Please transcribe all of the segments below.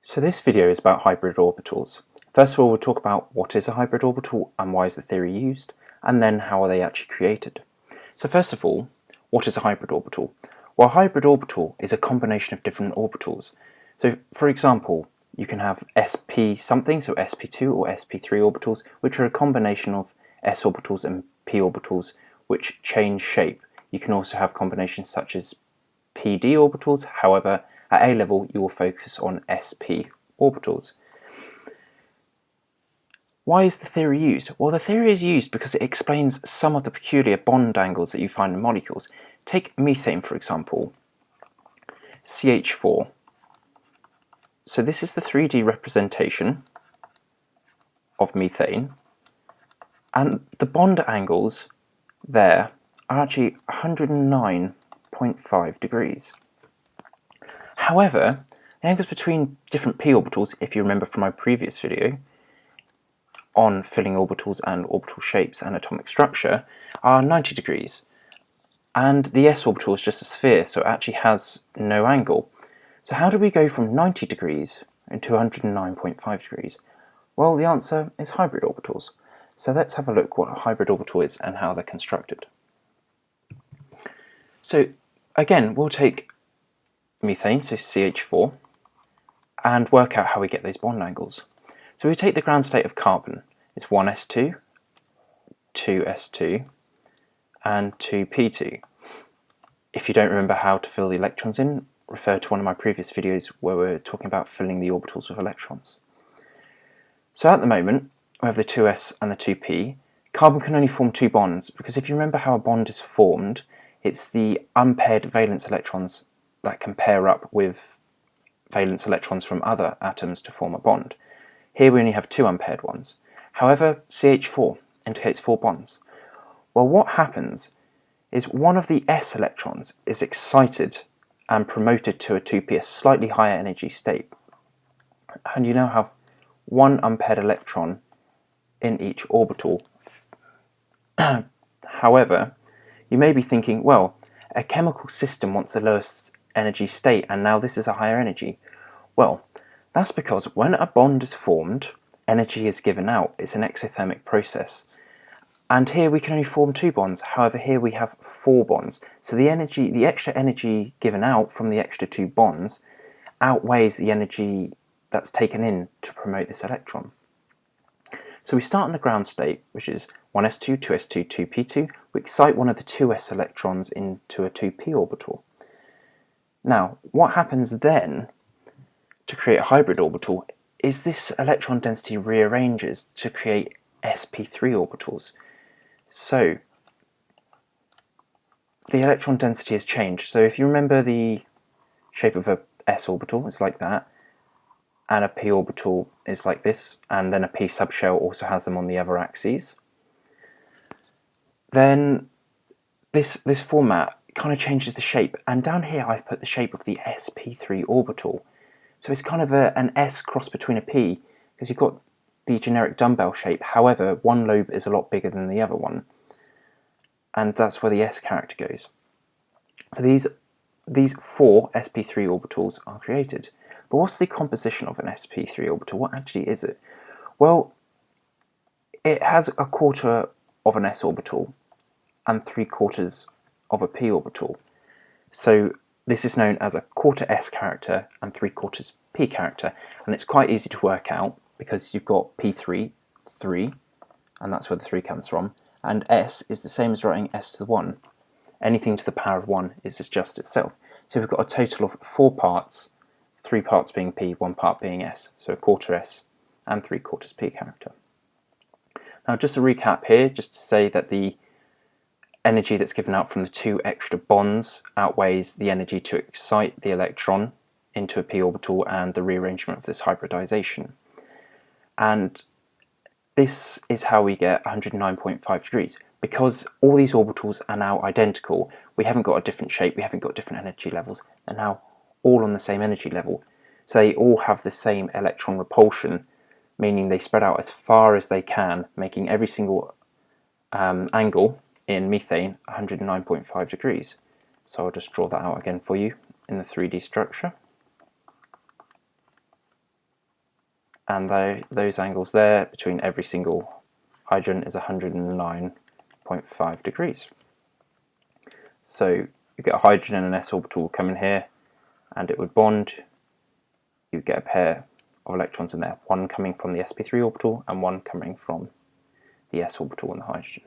So this video is about hybrid orbitals. First of all, we'll talk about what is a hybrid orbital and why is the theory used, and then how are they actually created. So first of all, what is a hybrid orbital? Well, a hybrid orbital is a combination of different orbitals. So for example, you can have SP something, so SP2 or SP3 orbitals, which are a combination of s orbitals and p orbitals which change shape. You can also have combinations such as PD orbitals, however, at A level you will focus on SP orbitals. Why is the theory used? Well, the theory is used because it explains some of the peculiar bond angles that you find in molecules. Take methane, for example, CH4. So this is the 3D representation of methane, and the bond angles there are actually 109.5 degrees. However, the angles between different p orbitals, if you remember from my previous video on filling orbitals and orbital shapes and atomic structure, are 90 degrees. And the s orbital is just a sphere, so it actually has no angle. So how do we go from 90 degrees to 109.5 degrees? Well, the answer is hybrid orbitals. So let's have a look what a hybrid orbital is and how they're constructed. So again, we'll take methane, so CH4, and work out how we get those bond angles. So we take the ground state of carbon. It's 1s2, 2s2, and 2p2. If you don't remember how to fill the electrons in, refer to one of my previous videos where we're talking about filling the orbitals with electrons. So at the moment, we have the 2s and the 2p. Carbon can only form two bonds, because if you remember how a bond is formed, it's the unpaired valence electrons that can pair up with valence electrons from other atoms to form a bond. Here we only have two unpaired ones. However, CH4 indicates four bonds. Well, what happens is one of the s electrons is excited and promoted to a 2p, a slightly higher energy state. And you now have one unpaired electron in each orbital. However, you may be thinking, well, a chemical system wants the lowest energy state, and now this is a higher energy. Well, that's because when a bond is formed, energy is given out. It's an exothermic process. And here we can only form two bonds. However, here we have four bonds. So the extra energy given out from the extra two bonds outweighs the energy that's taken in to promote this electron. So we start in the ground state, which is 1s2, 2s2, 2p2. We excite one of the 2s electrons into a 2p orbital. Now, what happens then to create a hybrid orbital is this electron density rearranges to create SP3 orbitals. So the electron density has changed. So if you remember the shape of a s orbital, it's like that, and a p orbital is like this, and then a p subshell also has them on the other axes. Then this format kind of changes the shape, and down here I've put the shape of the SP3 orbital. So it's kind of an S cross between a P, because you've got the generic dumbbell shape. However, one lobe is a lot bigger than the other one, and that's where the S character goes. So these four SP3 orbitals are created. But what's the composition of an SP3 orbital? What actually is it? Well, it has a quarter of an s orbital and 3/4 of a p orbital. So this is known as a quarter s character and 3/4 p character, and it's quite easy to work out because you've got p3, 3, and that's where the 3 comes from, and s is the same as writing s to the 1. Anything to the power of 1 is just itself. So we've got a total of 4 parts, 3 parts being p, 1 part being s, so a quarter s and 3/4 p character. Now just a recap here, just to say that the energy that's given out from the 2 extra bonds outweighs the energy to excite the electron into a p orbital and the rearrangement of this hybridization. And this is how we get 109.5 degrees. Because all these orbitals are now identical, we haven't got a different shape, we haven't got different energy levels, they're now all on the same energy level. So they all have the same electron repulsion, meaning they spread out as far as they can, making every single angle in methane 109.5 degrees. So I'll just draw that out again for you in the 3D structure. and those angles there between every single hydrogen is 109.5 degrees. So you get a hydrogen and an s orbital coming here, and it would bond. You get a pair of electrons in there, one coming from the sp3 orbital and one coming from the s orbital and the hydrogen.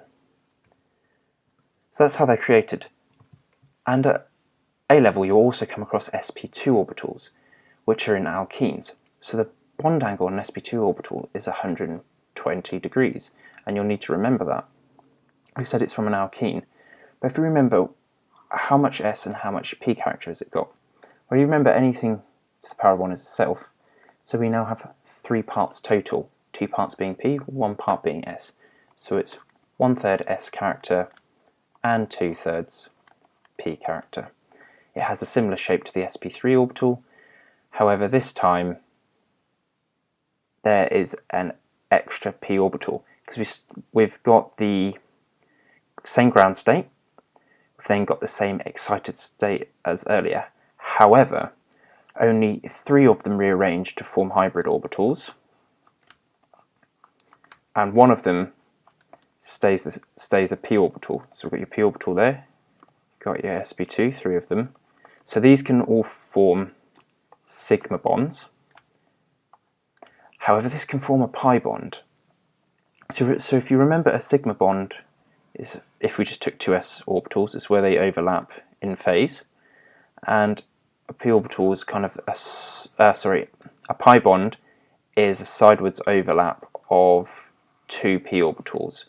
So that's how they're created. And at A level, you'll also come across sp2 orbitals, which are in alkenes. So the bond angle on an sp2 orbital is 120 degrees, and you'll need to remember that. We said it's from an alkene, but if you remember, how much s and how much p character has it got? Well, you remember anything to the power of 1 is itself, so we now have 3 parts total, 2 parts being p, 1 part being s. So it's 1/3 s character and 2/3 p character. It has a similar shape to the sp3 orbital, however this time there is an extra p orbital, because we've got the same ground state, we've then got the same excited state as earlier. However, only 3 of them rearrange to form hybrid orbitals, and one of them stays a p orbital. So we've got your p orbital there, you've got your sp2, 3 of them. So these can all form sigma bonds. However, this can form a pi bond. So if you remember, a sigma bond is, if we just took 2 s orbitals, is where they overlap in phase, and a p orbital is kind of a pi bond is a sidewards overlap of 2 p orbitals.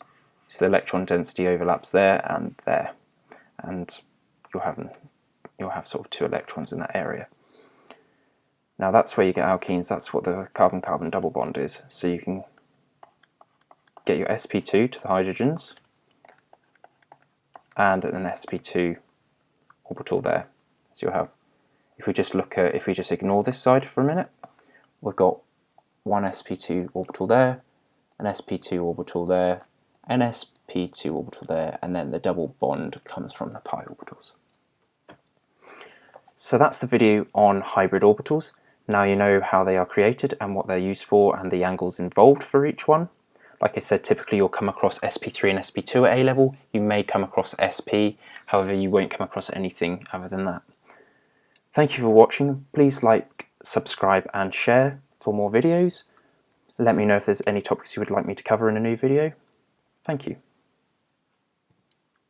So the electron density overlaps there, and you'll have sort of 2 electrons in that area. Now that's where you get alkenes. That's what the carbon-carbon double bond is. So you can get your sp2 to the hydrogens and an sp2 orbital there. So you'll have, if we just ignore this side for a minute, we've got one sp2 orbital there, an sp2 orbital there, an sp2 orbital there, and then the double bond comes from the pi orbitals. So that's the video on hybrid orbitals. Now you know how they are created and what they're used for and the angles involved for each one. Like I said, typically you'll come across sp3 and sp2 at A level. You may come across sp, however you won't come across anything other than that. Thank you for watching. Please like, subscribe and share for more videos. Let me know if there's any topics you would like me to cover in a new video. Thank you.